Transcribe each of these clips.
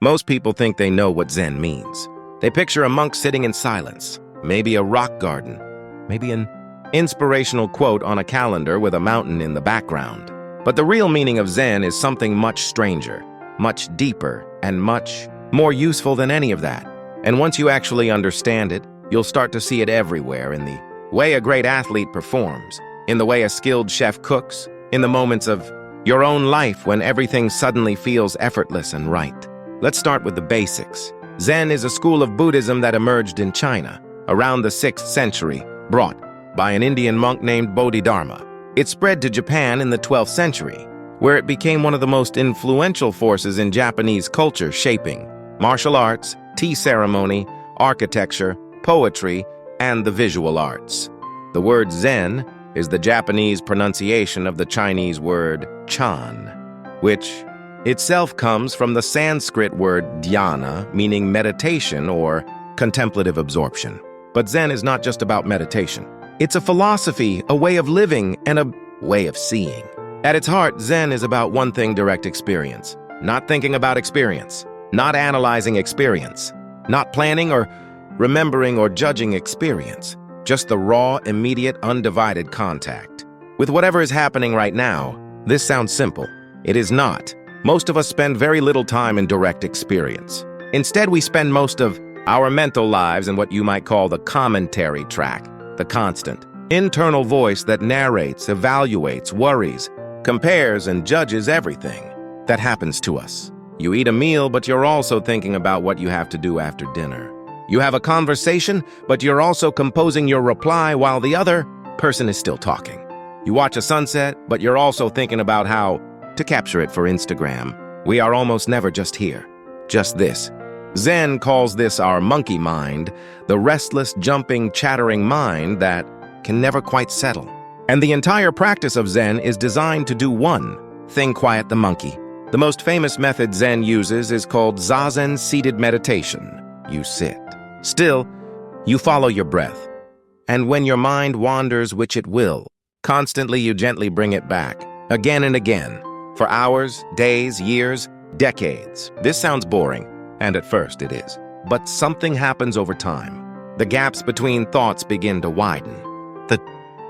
Most people think they know what Zen means. They picture a monk sitting in silence, maybe a rock garden, maybe an inspirational quote on a calendar with a mountain in the background. But the real meaning of Zen is something much stranger, much deeper, and much more useful than any of that. And once you actually understand it, you'll start to see it everywhere, in the way a great athlete performs, in the way a skilled chef cooks, in the moments of your own life when everything suddenly feels effortless and right. Let's start with the basics. Zen is a school of Buddhism that emerged in China around the 6th century, brought by an Indian monk named Bodhidharma. It spread to Japan in the 12th century, where it became one of the most influential forces in Japanese culture, shaping martial arts, tea ceremony, architecture, poetry, and the visual arts. The word Zen is the Japanese pronunciation of the Chinese word Chan, which itself comes from the Sanskrit word dhyana, meaning meditation or contemplative absorption. But Zen is not just about meditation. It's a philosophy, a way of living, and a way of seeing. At its heart, Zen is about one thing: direct experience. Not thinking about experience, not analyzing experience, not planning or remembering or judging experience. Just the raw, immediate, undivided contact with whatever is happening right now. This sounds simple. It is not. Most of us spend very little time in direct experience. Instead, we spend most of our mental lives in what you might call the commentary track, the constant internal voice that narrates, evaluates, worries, compares, and judges everything that happens to us. You eat a meal, but you're also thinking about what you have to do after dinner. You have a conversation, but you're also composing your reply while the other person is still talking. You watch a sunset, but you're also thinking about how to capture it for Instagram. We are almost never just here, just this. Zen calls this our monkey mind, the restless, jumping, chattering mind that can never quite settle. And the entire practice of Zen is designed to do one thing: quiet the monkey. The most famous method Zen uses is called Zazen seated meditation. You sit still, you follow your breath, and when your mind wanders, which it will, constantly you gently bring it back, again and again, for hours, days, years, decades. This sounds boring, and at first it is. But something happens over time. The gaps between thoughts begin to widen. The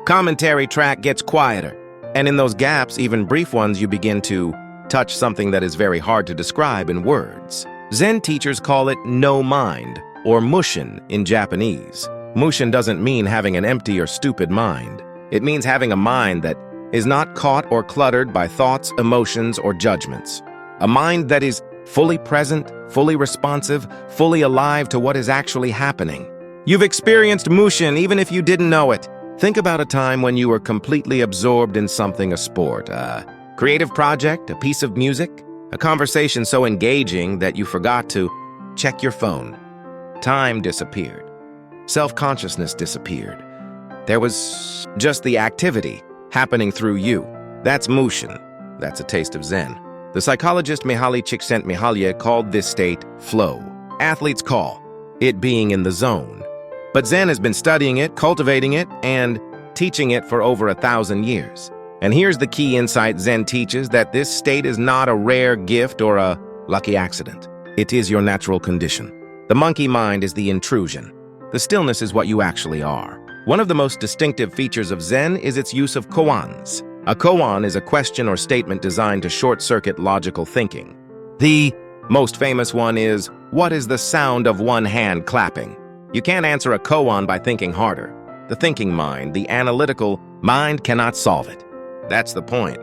commentary track gets quieter, and in those gaps, even brief ones, you begin to touch something that is very hard to describe in words. Zen teachers call it no mind, or Mushin in Japanese. Mushin doesn't mean having an empty or stupid mind. It means having a mind that is not caught or cluttered by thoughts, emotions, or judgments. A mind that is fully present, fully responsive, fully alive to what is actually happening. You've experienced Mushin even if you didn't know it. Think about a time when you were completely absorbed in something: a sport, a creative project, a piece of music, a conversation so engaging that you forgot to check your phone. Time disappeared. Self-consciousness disappeared. There was just the activity happening through you. That's Mushin. That's a taste of Zen. The psychologist Mihaly Csikszentmihalyi called this state flow. Athletes call it being in the zone. But Zen has been studying it, cultivating it, and teaching it for over 1,000 years. And here's the key insight Zen teaches: that this state is not a rare gift or a lucky accident. It is your natural condition. The monkey mind is the intrusion. The stillness is what you actually are. One of the most distinctive features of Zen is its use of koans. A koan is a question or statement designed to short-circuit logical thinking. The most famous one is, "What is the sound of one hand clapping?" You can't answer a koan by thinking harder. The thinking mind, the analytical mind, cannot solve it. That's the point.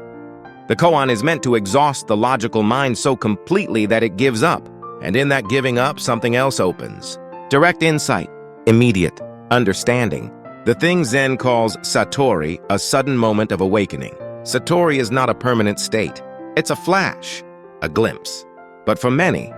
The koan is meant to exhaust the logical mind so completely that it gives up. And in that giving up, something else opens. Direct insight, immediate understanding. The thing Zen calls satori, a sudden moment of awakening. Satori is not a permanent state. It's a flash, a glimpse. But for many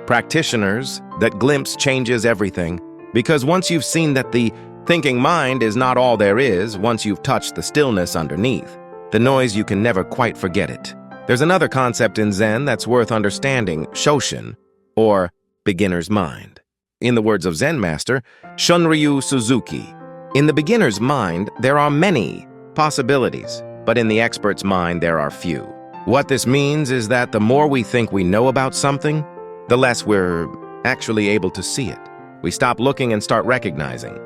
practitioners, that glimpse changes everything. Because once you've seen that the thinking mind is not all there is, once you've touched the stillness underneath, the noise, you can never quite forget it. There's another concept in Zen that's worth understanding: Shoshin, or beginner's mind. In the words of Zen master Shunryu Suzuki, in the beginner's mind, there are many possibilities, but in the expert's mind, there are few. What this means is that the more we think we know about something, the less we're actually able to see it. We stop looking and start recognizing.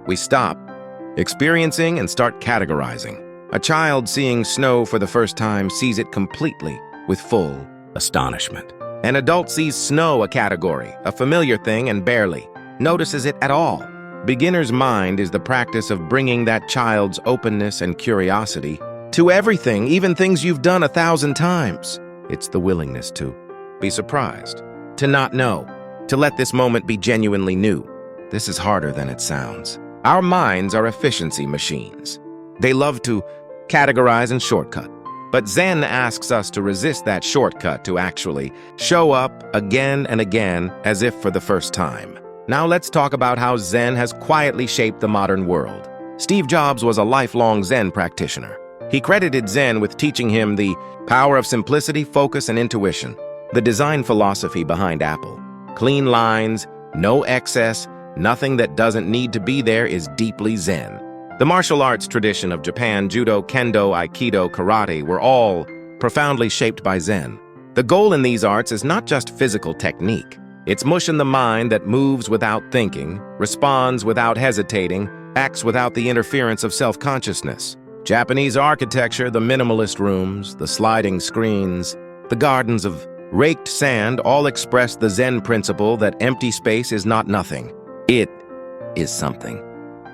We stop experiencing and start categorizing. A child seeing snow for the first time sees it completely with full astonishment. An adult sees snow a category, a familiar thing, and barely notices it at all. Beginner's mind is the practice of bringing that child's openness and curiosity to everything, even things you've done 1,000 times. It's the willingness to be surprised, to not know, to let this moment be genuinely new. This is harder than it sounds. Our minds are efficiency machines. They love to categorize and shortcut. But Zen asks us to resist that shortcut, to actually show up again and again as if for the first time. Now let's talk about how Zen has quietly shaped the modern world. Steve Jobs was a lifelong Zen practitioner. He credited Zen with teaching him the power of simplicity, focus, and intuition, the design philosophy behind Apple. Clean lines, no excess, nothing that doesn't need to be there is deeply Zen. The martial arts tradition of Japan, judo, kendo, aikido, karate, were all profoundly shaped by Zen. The goal in these arts is not just physical technique. It's Mushin, the mind that moves without thinking, responds without hesitating, acts without the interference of self-consciousness. Japanese architecture, the minimalist rooms, the sliding screens, the gardens of raked sand all express the Zen principle that empty space is not nothing. It is something.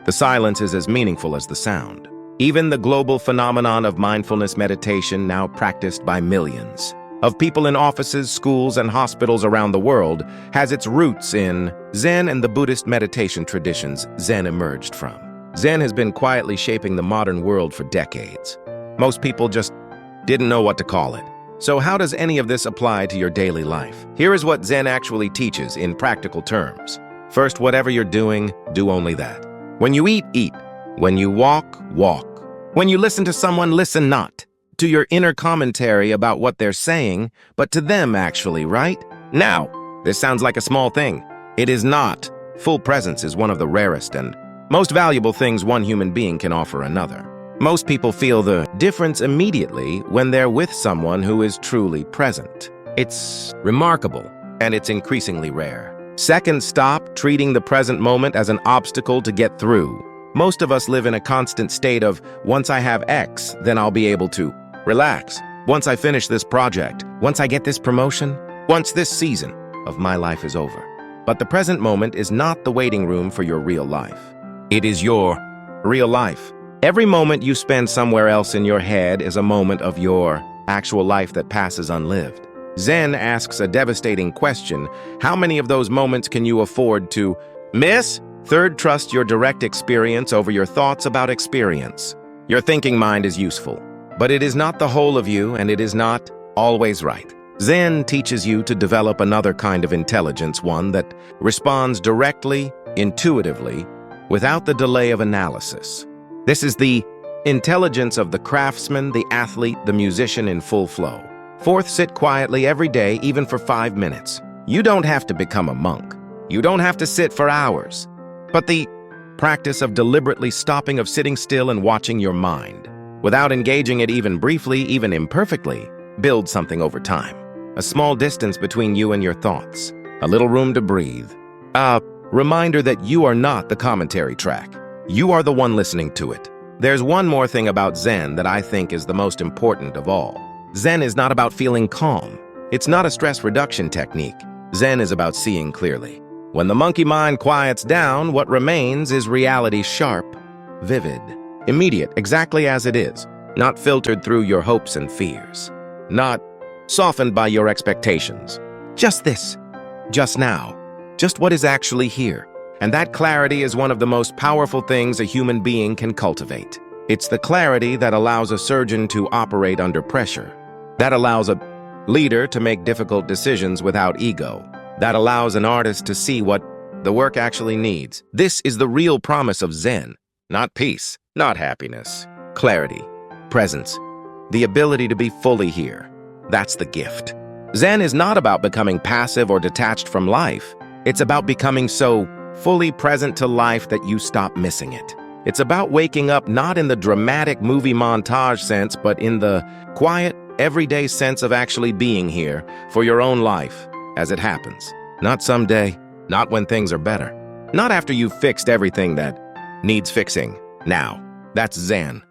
The silence is as meaningful as the sound. Even the global phenomenon of mindfulness meditation, now practiced by millions of people in offices, schools, and hospitals around the world, has its roots in Zen and the Buddhist meditation traditions Zen emerged from. Zen has been quietly shaping the modern world for decades. Most people just didn't know what to call it. So how does any of this apply to your daily life? Here is what Zen actually teaches in practical terms. First, whatever you're doing, do only that. When you eat, eat. When you walk, walk. When you listen to someone, listen not to your inner commentary about what they're saying, but to them actually, right? Now, this sounds like a small thing. It is not. Full presence is one of the rarest and most valuable things one human being can offer another. Most people feel the difference immediately when they're with someone who is truly present. It's remarkable, and it's increasingly rare. Second, stop treating the present moment as an obstacle to get through. Most of us live in a constant state of, once I have X, then I'll be able to relax. Once I finish this project, once I get this promotion, once this season of my life is over. But the present moment is not the waiting room for your real life. It is your real life. Every moment you spend somewhere else in your head is a moment of your actual life that passes unlived. Zen asks a devastating question: how many of those moments can you afford to miss? Third, trust your direct experience over your thoughts about experience. Your thinking mind is useful, but it is not the whole of you, and it is not always right. Zen teaches you to develop another kind of intelligence, one that responds directly, intuitively, without the delay of analysis. This is the intelligence of the craftsman, the athlete, the musician in full flow. Fourth, sit quietly every day, even for 5 minutes. You don't have to become a monk. You don't have to sit for hours. But the practice of deliberately stopping, of sitting still and watching your mind, without engaging it even briefly, even imperfectly, builds something over time. A small distance between you and your thoughts. A little room to breathe. A reminder that you are not the commentary track. You are the one listening to it. There's one more thing about Zen that I think is the most important of all. Zen is not about feeling calm. It's not a stress reduction technique. Zen is about seeing clearly. When the monkey mind quiets down, what remains is reality, sharp, vivid, immediate, exactly as it is, not filtered through your hopes and fears, not softened by your expectations. Just this, just now, just what is actually here. And that clarity is one of the most powerful things a human being can cultivate. It's the clarity that allows a surgeon to operate under pressure, that allows a leader to make difficult decisions without ego, that allows an artist to see what the work actually needs. This is the real promise of Zen. Not peace, not happiness. Clarity, presence, the ability to be fully here. That's the gift. Zen is not about becoming passive or detached from life. It's about becoming so fully present to life that you stop missing it. It's about waking up not in the dramatic movie montage sense, but in the quiet, everyday sense of actually being here for your own life, as it happens. Not someday, not when things are better. Not after you've fixed everything that needs fixing. Now, that's Zen.